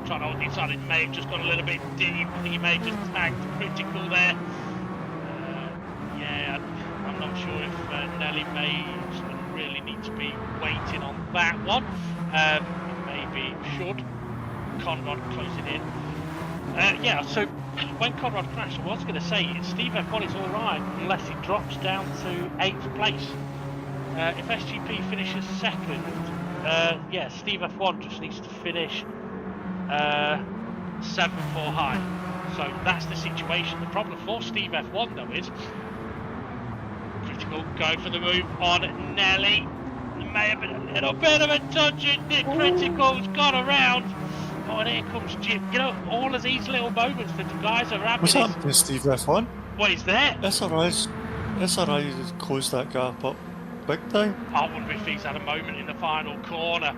trying to hold inside. It may have just got a little bit deep. He may have just tagged Critical there. Yeah, I'm not sure if Nelly may really need to be waiting on that one. Maybe should. Conrad closing in. Yeah, so when Conrad crashed, I was going to say Steve F1 is alright unless it drops down to 8th place. If SGP finishes second, yeah, Steve F1 just needs to finish 7th or high. So that's the situation. The problem for Steve F1 though is Critical going for the move on Nelly. There may have been a little bit of a touch in it. Critical's gone around. Oh, and here comes Jim. You know, all of these little moments that the guys are having. What's happened to Steve F1? What is there? SRI has closed that gap up big time. I wonder if he's had a moment in the final corner.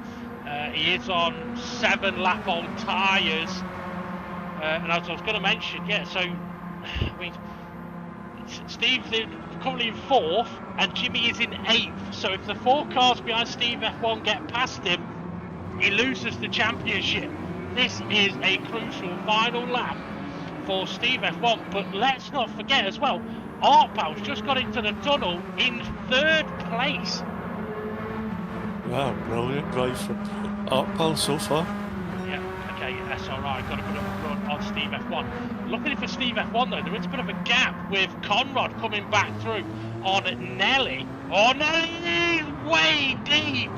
He is on 7 lap old tyres. And as I was going to mention, yeah, so, I mean, Steve's currently in 4th and Jimmy is in 8th. So if the 4 cars behind Steve F1 get past him, he loses the championship. This is a crucial final lap for Steve F1, but let's not forget as well, Artpal's just got into the tunnel in 3rd place. Wow, brilliant drive from Artpal so far. Yeah, okay, SRI got a bit of a run on Steve F1. Luckily for Steve F1 though, there is a bit of a gap with Conrad coming back through on Nelly. Oh, Nelly is way deep.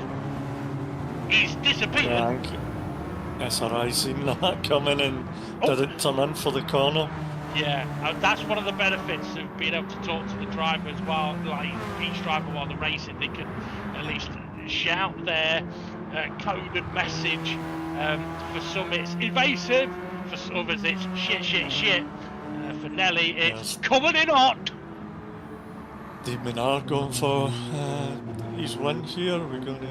He's disappeared. Yeah, SRI seen that coming and didn't turn in for the corner. Yeah, that's one of the benefits of being able to talk to the drivers while, like each driver while they're racing, they can at least shout their coded message. For some it's invasive, for others it's shit. For Nelly it's coming in hot. Demon are going for his win here. We're going to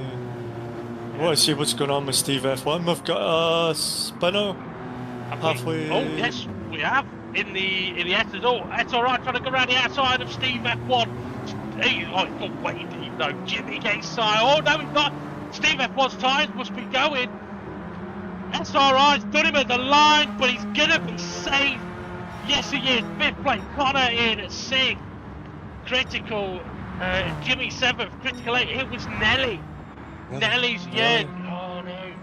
want to see what's going on with Steve F1. We've got a spinner halfway. Oh yes, we have in the exit. Oh, that's all right. Trying to go around the outside of Steve F1. Wait, no, Jimmy gets side. Oh no, he's not. Steve F1's tyres must be going. That's all right. He's done him at the line, but he's gonna be safe. Yes, he is. 5th place. Connor in at 6th. Critical. Jimmy 7th. Critical 8th. It was Nelly. Nelly's, yeah. Oh no.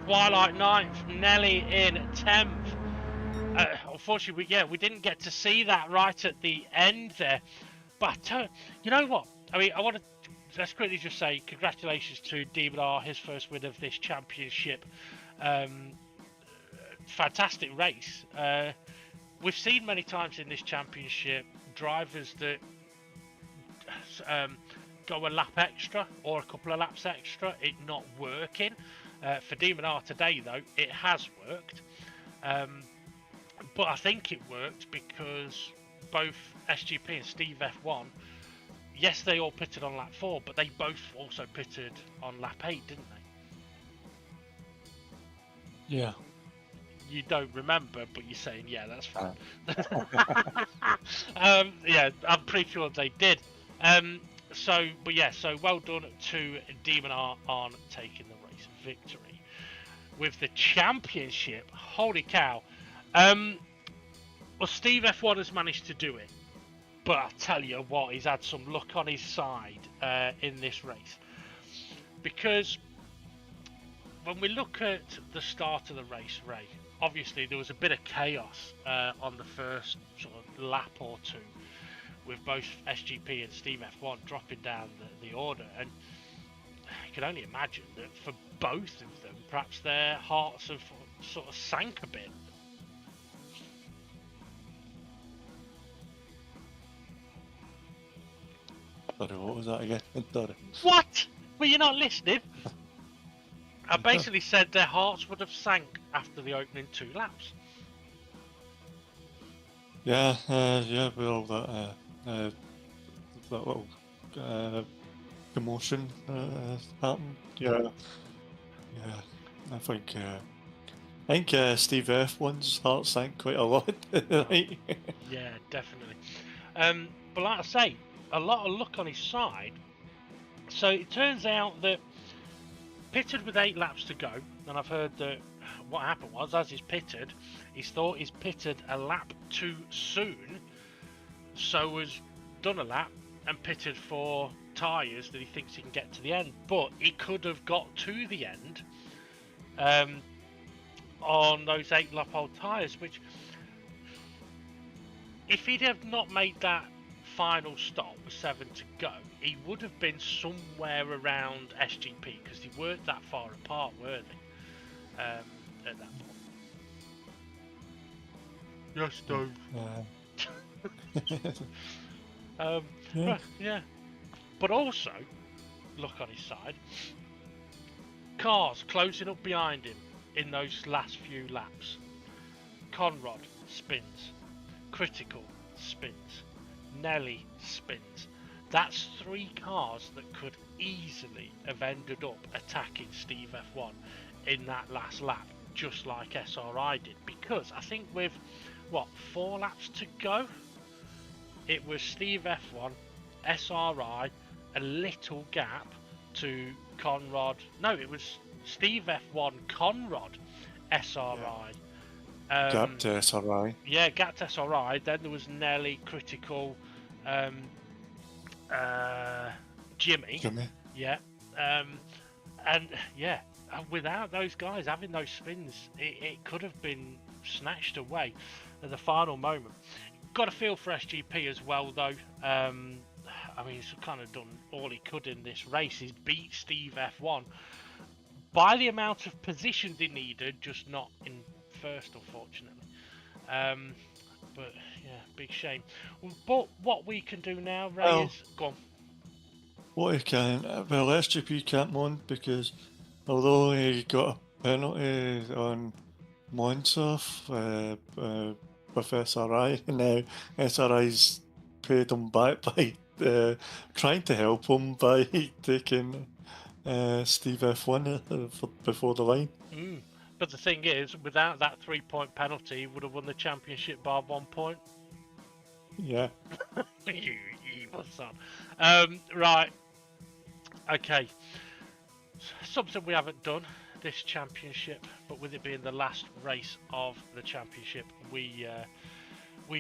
Twilight 9th. Nelly in 10th. Unfortunately, we didn't get to see that right at the end there. But you know what? I mean, let's quickly just say congratulations to Demon R, his first win of this championship. Fantastic race. We've seen many times in this championship drivers that go a lap extra or a couple of laps extra, it not working. For Demon R today though, it has worked. But I think it worked because both SGP and Steve F1, yes, they all pitted on lap 4, but they both also pitted on lap 8, didn't they? Yeah. You don't remember, but you're saying, yeah, that's fine. Yeah, I'm pretty sure they did. but yeah, so well done to Demon Art on taking the race victory. With the championship, holy cow. Well, Steve F1 has managed to do it. But I tell you what, he's had some luck on his side in this race. Because when we look at the start of the race, Ray, obviously there was a bit of chaos on the first sort of lap or two, with both SGP and Steve F1 dropping down the order. And you can only imagine that for both of them, perhaps their hearts have sort of sank a bit. Sorry, what was that again? Sorry. What? Were you not listening? I basically said their hearts would have sank after the opening 2 laps. Yeah, well, that little commotion happened. Yeah, I think Steve F1's heart sank quite a lot, right? Yeah, definitely. But like I say, a lot of luck on his side. So it turns out that pitted with 8 laps to go, and I've heard that what happened was, as he's pitted, he's thought he's pitted a lap too soon, so has done a lap and pitted for tyres that he thinks he can get to the end. But he could have got to the end on those 8 lap old tyres, which, if he'd have not made that final stop with 7 to go, he would have been somewhere around SGP, because they weren't that far apart, were they? At that point. Yes, Dave. Yeah. But also, look on his side, cars closing up behind him in those last few laps. Conrod spins, Critical spins, Nelly spins. That's 3 cars that could easily have ended up attacking Steve F1 in that last lap, just like SRI did. Because I think with, 4 laps to go, it was Steve F1, SRI, a little gap to Conrod. No, it was Steve F1, Conrod, SRI. Gap to SRI. Yeah, gap to SRI. Then there was Nelly, Critical, Jimmy. Yeah. And yeah, without those guys having those spins, it could have been snatched away at the final moment. Got a feel for SGP as well, though. I mean, he's kind of done all he could in this race. He's beat Steve F1 by the amount of positions he needed, just not in first, unfortunately. But yeah, big shame. But what we can do now, Ray, is go on. What he can, well, SGP can't moan, because although he got a penalty on Monza with SRI, now SRI's paid him back by trying to help him by taking Steve F1 before the line. But the thing is, without that 3-point penalty, he would have won the championship by 1 point. Yeah. You evil son. Right. Okay. Something we haven't done this championship, but with it being the last race of the championship, we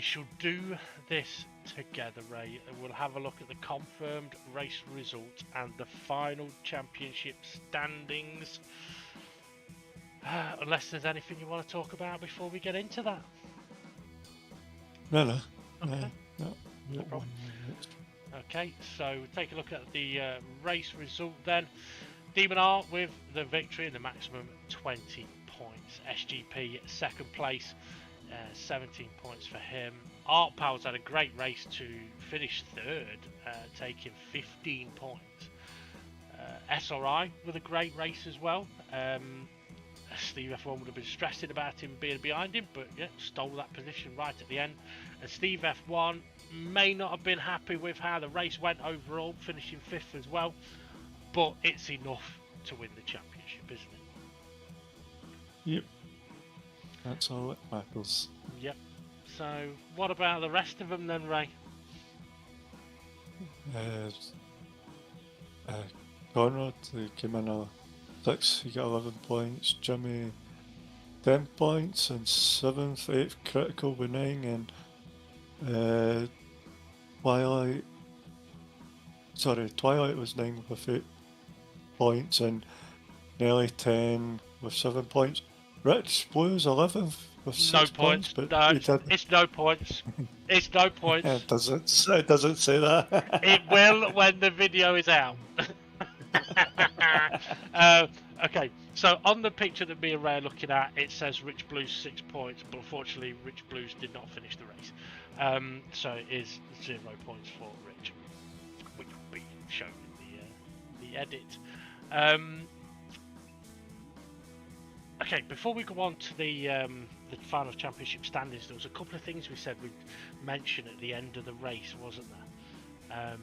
should do this together, Ray. We'll have a look at the confirmed race result and the final championship standings. Unless there's anything you want to talk about before we get into that. No. Okay. No problem. Okay, so take a look at the race result then. Demon Art with the victory and the maximum 20 points. SGP second place, 17 points for him. Art Pals had a great race to finish third, taking 15 points. SRI with a great race as well. Steve F1 would have been stressing about him being behind him, but yeah, stole that position right at the end. And Steve F1 may not have been happy with how the race went overall, finishing 5th as well, but it's enough to win the championship, isn't it? Yep. That's all that matters. Yep. So, what about the rest of them then, Ray? Conrad, he came in a 6, he got 11 points. Jimmy, 10 points, and 7th, 8th critical with 9, and Twilight was 9 with 8 points, and Nelly 10 with 7 points. Rich Blues 11th with 6 points. but No, he did. it's no points. It's no points. It doesn't say that. It will when the video is out. Okay, so on the picture that me and Ray are looking at, it says Rich Blues 6 points, but unfortunately Rich Blues did not finish the race. So it is 0 points for Rich, which will be shown in the edit. Okay, before we go on to the Finals Championship standings, there was a couple of things we said we'd mention at the end of the race, wasn't there?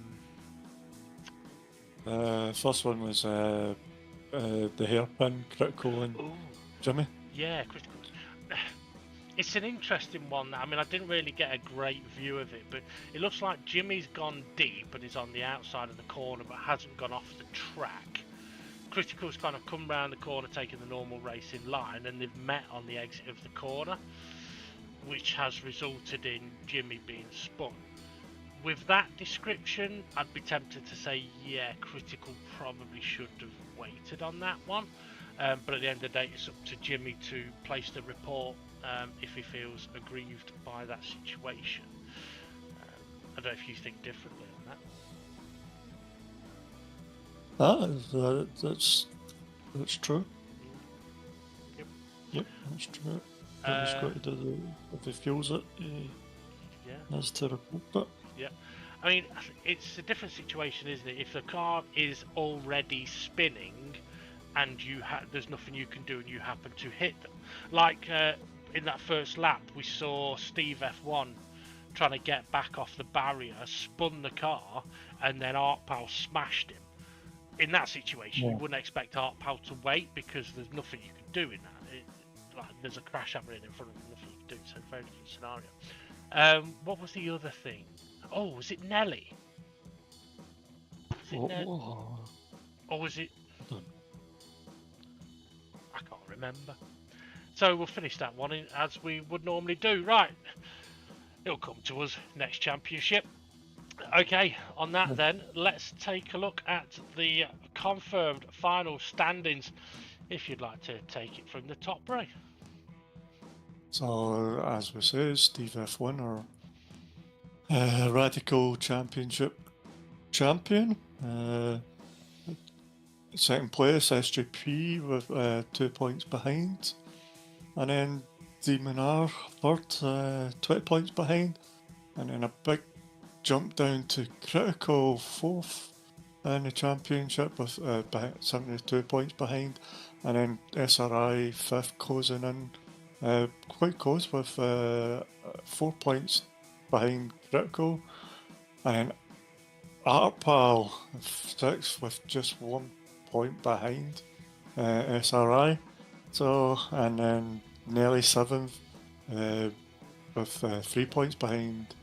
First one was the hairpin critical and Jimmy. Yeah, critical. It's an interesting one. I mean, I didn't really get a great view of it, but it looks like Jimmy's gone deep and is on the outside of the corner, but hasn't gone off the track. Critical's kind of come round the corner, taking the normal racing line, and they've met on the exit of the corner, which has resulted in Jimmy being spun. With that description, I'd be tempted to say, yeah, Critical probably should have waited on that one. But at the end of the day, it's up to Jimmy to place the report if he feels aggrieved by that situation. I don't know if you think differently on that. That's true. Yep, that's true. He's got to do if he feels it. That's terrible. But yeah, I mean, it's a different situation, isn't it? If the car is already spinning and there's nothing you can do, and you happen to hit them, like in that first lap, we saw Steve F1 trying to get back off the barrier, spun the car, and then ArtPal smashed him. In that situation, you wouldn't expect ArtPal to wait because there's nothing you can do in that. Like, there's a crash happening in front of them, nothing you can do. So it's a very different scenario. What was the other thing? Oh, was it Nelly? Or was it? I can't remember. So we'll finish that one as we would normally do. Right, it'll come to us next championship. Okay, on that then, let's take a look at the confirmed final standings. If you'd like to take it from the top, Ray. So, as we say, Steve F1 or Radical Championship champion. Second place, SJP with 2 points behind. And then Demon R third, 20 points behind. And then a big jump down to Critical fourth in the championship with 72 points behind. And then SRI fifth closing in quite close with 4 points behind Critical. And ArtPal sixth with just 1 point behind SRI. So, and then Nelly seventh with 3 points behind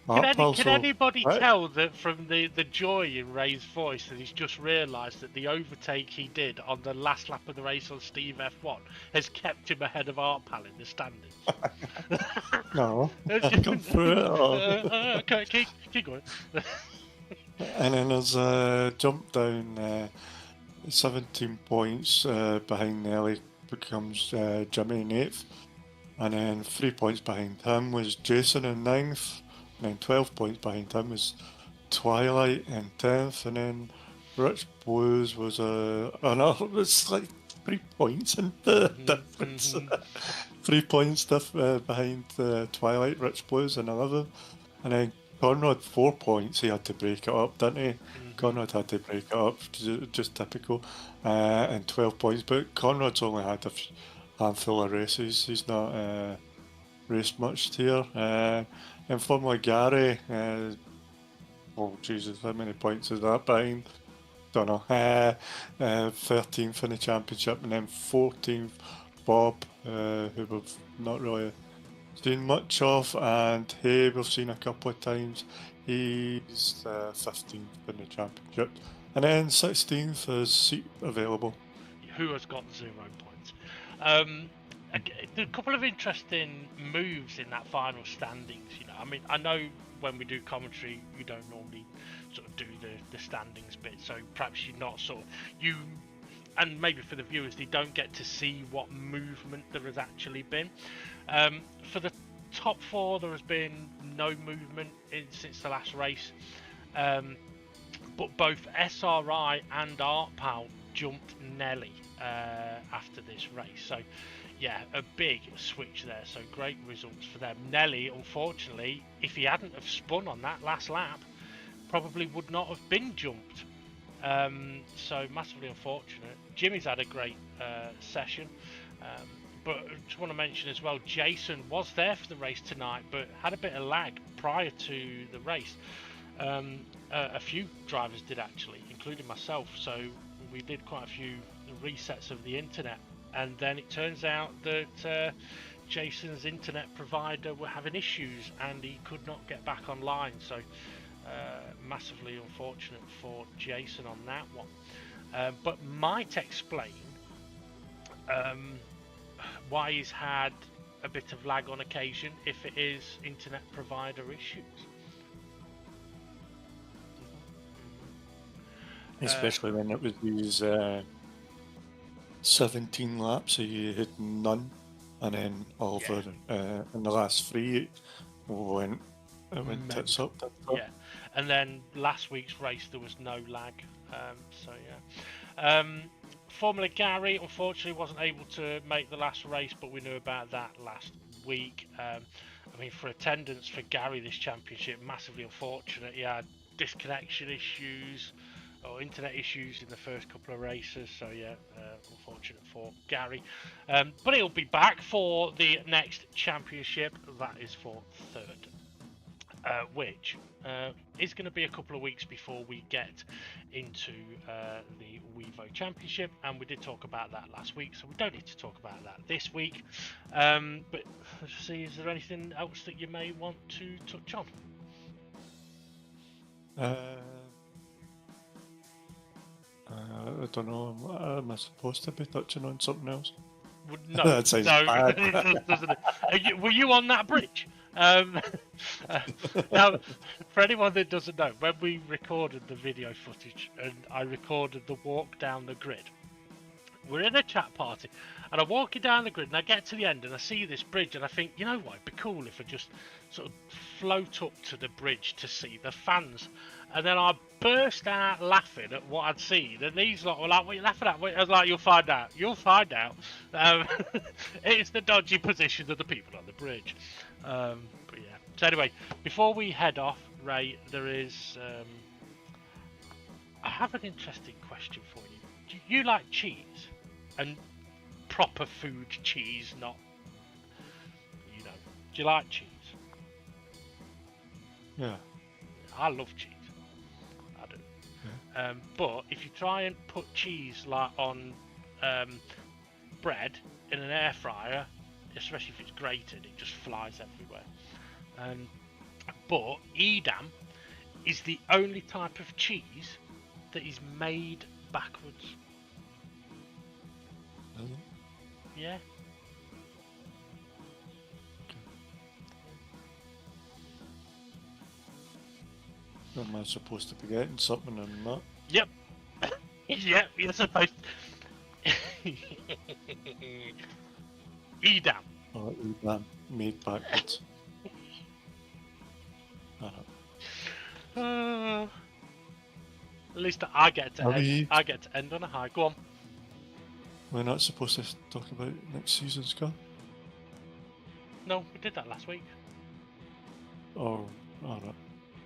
ArtPal. Can anybody tell that from the joy in Ray's voice that he's just realised that the overtake he did on the last lap of the race on Steve F1 has kept him ahead of ArtPal in the standings? No, I've gone through it. Okay, keep going. And then there's a jump down 17 points behind Nelly becomes Jimmy in 8th. And then 3 points behind him was Jason in 9th. And then 12 points behind him was Twilight in 10th. And then Rich Blues was it's like 3 points in the difference. 3 points behind Twilight, Rich Blues in 11th. And then Conrad 4 points, he had to break it up, didn't he? Conrad had to break it up, just typical. And 12 points, but Conrad's only had a handful of races. He's not raced much here. And Formula Gary, oh Jesus, how many points is that behind? Don't know. 13th in the championship, and then 14th Bob, who we've not really seen much of, and Hay we've seen a couple of times. He's 15th in the championship. And then 16th is seat available. Who has got 0 points? A couple of interesting moves in that final standings. You know, I mean, I know when we do commentary, you don't normally sort of do the standings bit, so perhaps you're not sort of and maybe for the viewers, they don't get to see what movement there has actually been. For the top 4, there has been no movement since the last race, but both SRI and ArtPal jumped Nelly after this race. So yeah, a big switch there. So great results for them. Nelly, unfortunately, if he hadn't have spun on that last lap, probably would not have been jumped. So massively unfortunate. Jimmy's had a great session, but I just want to mention as well, Jason was there for the race tonight, but had a bit of lag prior to the race. A few drivers did actually, including myself, so we did quite a few resets of the internet, and then it turns out that Jason's internet provider were having issues and he could not get back online, so massively unfortunate for Jason on that one, but might explain why he's had a bit of lag on occasion if it is internet provider issues. Especially when it was these 17 laps, so you had none, and then over in the last 3 it went tits up. Yeah, and then last week's race there was no lag, so yeah. Formula Gary unfortunately wasn't able to make the last race, but we knew about that last week. I mean, for attendance for Gary this championship, massively unfortunate. He had disconnection issues or internet issues in the first couple of races, so yeah, unfortunate for Gary, but he'll be back for the next championship. That is for 3rd, which is going to be a couple of weeks before we get into the Wevo Championship, and we did talk about that last week, so we don't need to talk about that this week. But let's see, is there anything else that you may want to touch on? I don't know. Am I supposed to be touching on something else? No, that sounds bad. Were you on that bridge? Now, for anyone that doesn't know, when we recorded the video footage and I recorded the walk down the grid, we're in a chat party and I'm walking down the grid and I get to the end and I see this bridge and I think, you know what, it'd be cool if I just sort of float up to the bridge to see the fans. And then I burst out laughing at what I'd seen, and these lot were like, "What are you laughing at?" I was like, "You'll find out. You'll find out." It's the dodgy position of the people on the bridge. But yeah. So anyway, before we head off, Ray, there is. I have an interesting question for you. Do you like cheese, and proper food cheese, not, you know? Do you like cheese? Yeah. I love cheese. But if you try and put cheese like on bread in an air fryer, especially if it's grated, it just flies everywhere. But Edam is the only type of cheese that is made backwards. Really? Yeah. Am I supposed to be getting something and not? Yep. Yep, you're supposed to. Edam. Oh, Edam. Made backwards. At least I get to end on a high. Go on. We're not supposed to talk about next season's car? No, we did that last week. Oh, alright.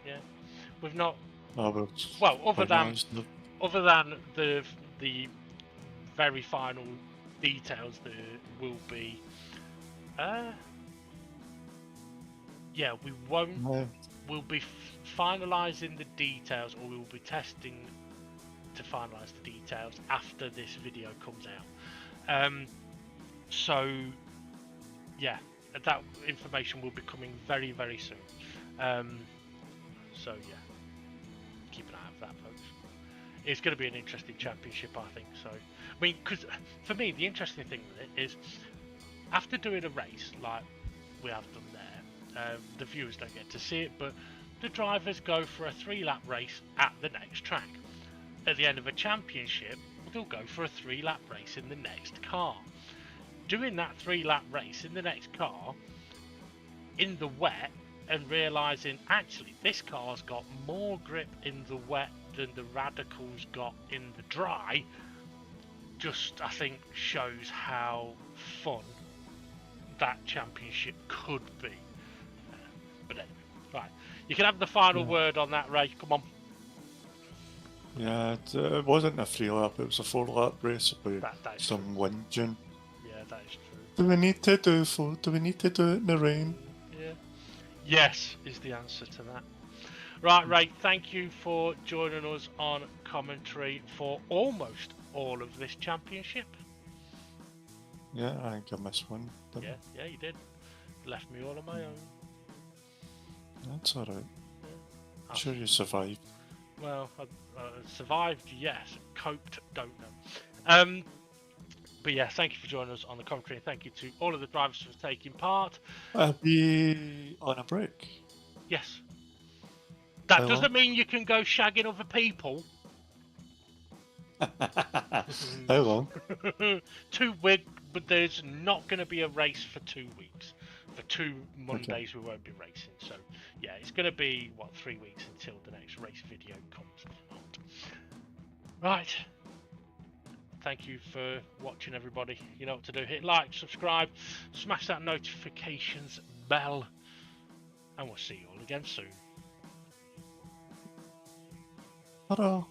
Yeah. We've not. Oh, well, other than the very final details, there will be. Yeah, we won't. No. We'll be finalising the details, or we will be testing to finalise the details after this video comes out. So, yeah, that information will be coming very, very soon. So yeah, keep an eye out for that, folks. it's going to be an interesting championship, I think. So, I mean, because for me, the interesting thing with it is after doing a race like we have done there, the viewers don't get to see it, but the drivers go for a 3-lap race at the next track. At the end of a championship, they'll go for a 3-lap race in the next car. Doing that 3-lap race in the next car in the wet and realising actually this car's got more grip in the wet than the Radicals got in the dry, just I think shows how fun that championship could be. But anyway, right, you can have the final word on that, Ray. Come on. Yeah, it wasn't a 3-lap, it was a 4-lap race with That is some whinging. Yeah, that is true. Do we need to do it in the rain? Yeah. Yes is the answer to that. Right, Ray, thank you for joining us on commentary for almost all of this championship. Yeah, I think I missed one. Yeah, you did. Left me all on my own. That's alright. Yeah. I'm sure you survived. Well, I survived, yes. Coped, don't know. But yeah, thank you for joining us on the commentary, and thank you to all of the drivers for taking part. Are we on a break? Yes. That How doesn't long? mean you can go shagging other people. How long? 2 weeks, but there's not going to be a race for 2 weeks. For 2 Mondays, we won't be racing. So, yeah, it's going to be, 3 weeks until the next race video comes out. Right. Thank you for watching, everybody. You know what to do. Hit like, subscribe, smash that notifications bell, and we'll see you all again soon. Ta-da!